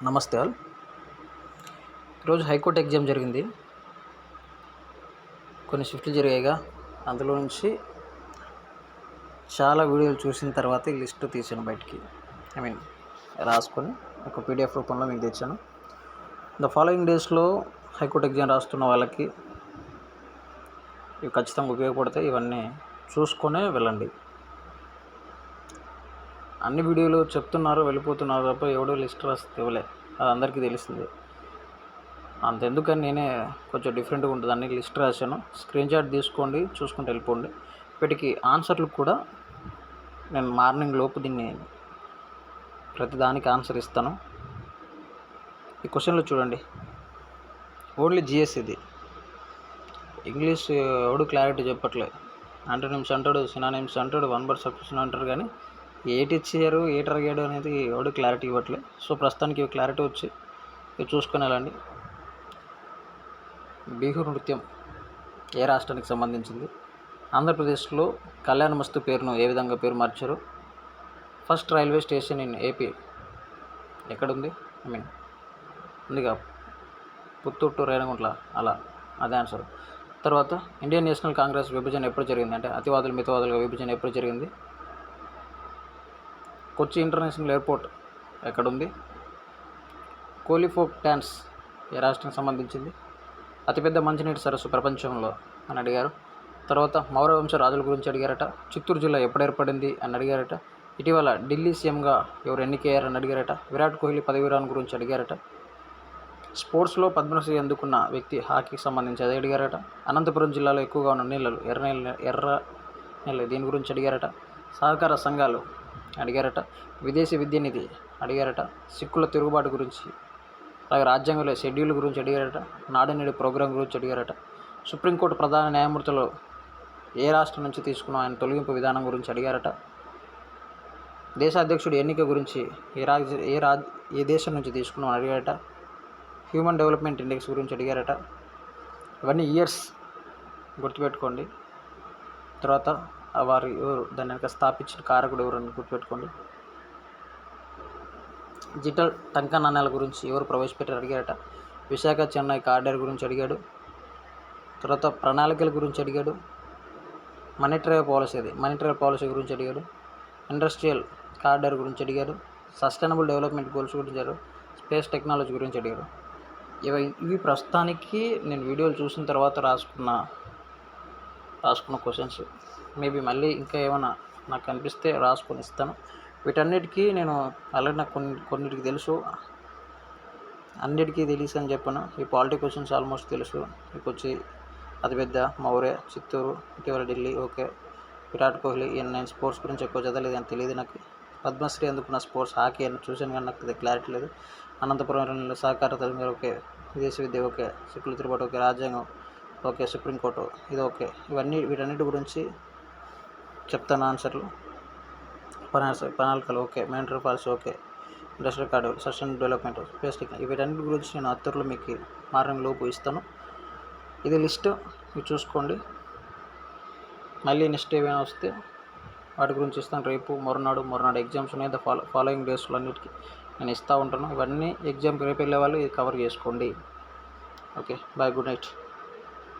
నమస్తే ఆల్. ఈరోజు high court exam జరిగింది. కొన్ని షిఫ్ట్లు జరిగాయిగా, అందులో నుంచి చాలా వీడియోలు చూసిన తర్వాత ఈ లిస్టు తీసాను బయటికి. రాసుకొని ఒక పీడిఎఫ్ రూపంలో మీకు తెచ్చాను. ద ఫాలోయింగ్ డేస్లో హైకోర్టు ఎగ్జామ్ రాస్తున్న వాళ్ళకి ఇవి ఖచ్చితంగా ఉపయోగపడతాయి. ఇవన్నీ చూసుకొనే వెళ్ళండి. అన్ని వీడియోలు చెప్తున్నారు, వెళ్ళిపోతున్నారు తప్ప ఎవడో లిస్ట్ రాస్తే ఇవ్వలే. అది అందరికీ తెలుస్తుంది. అంతెందుకని నేనే కొంచెం డిఫరెంట్గా ఉంటుంది అన్ని లిస్ట్ రాశాను. స్క్రీన్ షాట్ తీసుకోండి, చూసుకుంటూ వెళ్ళిపోండి. వీటికి ఆన్సర్లు కూడా నేను మార్నింగ్ లోపు దీన్ని ప్రతి దానికి ఆన్సర్ ఇస్తాను. ఈ క్వశ్చన్లో చూడండి, ఓన్లీ జిఎస్ ఇది. ఇంగ్లీష్ ఎవడు క్లారిటీ చెప్పట్లేదు. యాంటోనిమ్స్ అంటాడు, సినానిమ్స్ అంటాడు, వన్ వర్డ్ సబ్స్టిట్యూషన్ అంటారు, కానీ ఏటి ఇచ్చారు, ఏటి అడిగాడు అనేది ఎవడు క్లారిటీ ఇవ్వట్లేదు. సో ప్రస్తుతానికి ఇవి క్లారిటీ వచ్చి ఇవి చూసుకొని వెళ్ళండి. బిహు నృత్యం ఏ రాష్ట్రానికి సంబంధించింది? ఆంధ్రప్రదేశ్లో కళ్యాణమస్తు పేరును ఏ విధంగా పేరు మార్చారు? First railway station in AP ఎక్కడుంది? ఉందిగా, పుత్తూరు టు రేణిగుంట్ల, అలా అదే ఆన్సర్. తర్వాత ఇండియన్ నేషనల్ కాంగ్రెస్ విభజన ఎప్పుడు జరిగింది? అంటే అతివాదులు మితవాదులుగా విభజన ఎప్పుడు జరిగింది? కొచ్చి ఇంటర్నేషనల్ ఎయిర్పోర్ట్ ఎక్కడుంది? కోహ్లీ ఫోక్ డ్యాన్స్ ఏ రాష్ట్రానికి సంబంధించింది? అతిపెద్ద మంచినీటి సరస్సు ప్రపంచంలో అని అడిగారు. తర్వాత మౌర్య వంశ రాజుల గురించి అడిగారట. చిత్తూరు జిల్లా ఎప్పుడు ఏర్పడింది అని అడిగారట. ఇటీవల ఢిల్లీ సీఎంగా ఎవరు ఎన్నికయ్యారని అడిగారట. విరాట్ కోహ్లీ పదవి విరామం గురించి అడిగారట. స్పోర్ట్స్లో పద్మశ్రీ అందుకున్న వ్యక్తి హాకీకి సంబంధించి అది అడిగారట. అనంతపురం జిల్లాలో ఎక్కువగా ఉన్న నీళ్ళలు ఎర్ర నీళ్ళు దీని గురించి అడిగారట. సహకార సంఘాలు అడిగారట. విదేశీ విద్య నిధి అడిగారట. సిక్కుల తిరుగుబాటు గురించి, అలాగే రాజ్యాంగంలో షెడ్యూల్ గురించి అడిగారట. నాడు నేడు ప్రోగ్రాం గురించి అడిగారట. సుప్రీంకోర్టు ప్రధాన న్యాయమూర్తులు ఏ రాష్ట్రం నుంచి తీసుకున్న ఆయన తొలగింపు విధానం గురించి అడిగారట. దేశాధ్యక్షుడి ఎన్నిక గురించి ఏ దేశం నుంచి తీసుకున్నాం అడిగారట. హ్యూమన్ డెవలప్మెంట్ ఇండెక్స్ గురించి అడిగారట. ఇవన్నీ ఇయర్స్ గుర్తుపెట్టుకోండి. తర్వాత వారు ఎవరు, దాని వెనక స్థాపించిన కారకుడు ఎవరు అని గుర్తుపెట్టుకోండి. డిజిటల్ టంకా నాణ్యాల గురించి ఎవరు ప్రవేశపెట్టారు అడిగారట. విశాఖ చెన్నై కారిడార్ గురించి అడిగాడు. తర్వాత ప్రణాళికల గురించి అడిగాడు. మానిటరీ పాలసీ గురించి అడిగాడు. ఇండస్ట్రియల్ కారిడార్ గురించి అడిగాడు. సస్టైనబుల్ డెవలప్మెంట్ గోల్స్ గురించి అడిగాడు. స్పేస్ టెక్నాలజీ గురించి అడిగాడు. ఇవి ప్రస్తుతానికి నేను వీడియోలు చూసిన తర్వాత రాసుకున్న క్వశ్చన్స్. మేబీ మళ్ళీ ఇంకా ఏమైనా నాకు అనిపిస్తే రాసుకొని ఇస్తాను. వీటన్నిటికీ నేను ఆల్రెడీ నాకు కొన్నిటికి తెలుసు, అన్నిటికీ తెలుసు అని చెప్పాను. ఈ పాలిటీ క్వశ్చన్స్ ఆల్మోస్ట్ తెలుసు. మీకు వచ్చి అతిపెద్ద మౌర్య, చిత్తూరు, ఇటీవల ఢిల్లీ, ఓకే. విరాట్ కోహ్లీ, నేను స్పోర్ట్స్ గురించి ఎక్కువ చదవలేదు అని తెలియదు నాకు. పద్మశ్రీ అందుకున్న స్పోర్ట్స్ హాకీ అని చూశాను, కానీ నాకు క్లారిటీ లేదు. అనంతపురం సహకార తల్లి ఓకే. విదేశీ విద్య ఓకే. సిక్కుల తిరుగుబాటు ఓకే. రాజ్యాంగం ఓకే. సుప్రీంకోర్టు ఇది ఓకే. వీటన్నిటి గురించి చెప్తాను ఆన్సర్లు. ప్రణాళికలు okay. Monetary policy okay. Industrial card, sustainable development, space technology, వీటన్నిటి గురించి నేను అత్తర్లో మీకు మార్నింగ్ లోపు ఇస్తాను. ఇది లిస్ట్, మీరు చూసుకోండి. మళ్ళీ నెక్స్ట్ ఏమైనా వస్తే వాటి గురించి ఇస్తాను. రేపు మరునాడు ఎగ్జామ్స్ ఉన్నాయి. ఫాలోయింగ్ డేస్లో అన్నిటికీ నేను ఇస్తూ ఉంటాను. ఇవన్నీ ఎగ్జామ్కి రేపు వెళ్ళే వాళ్ళు ఇది కవర్ చేసుకోండి. Okay, bye, good night.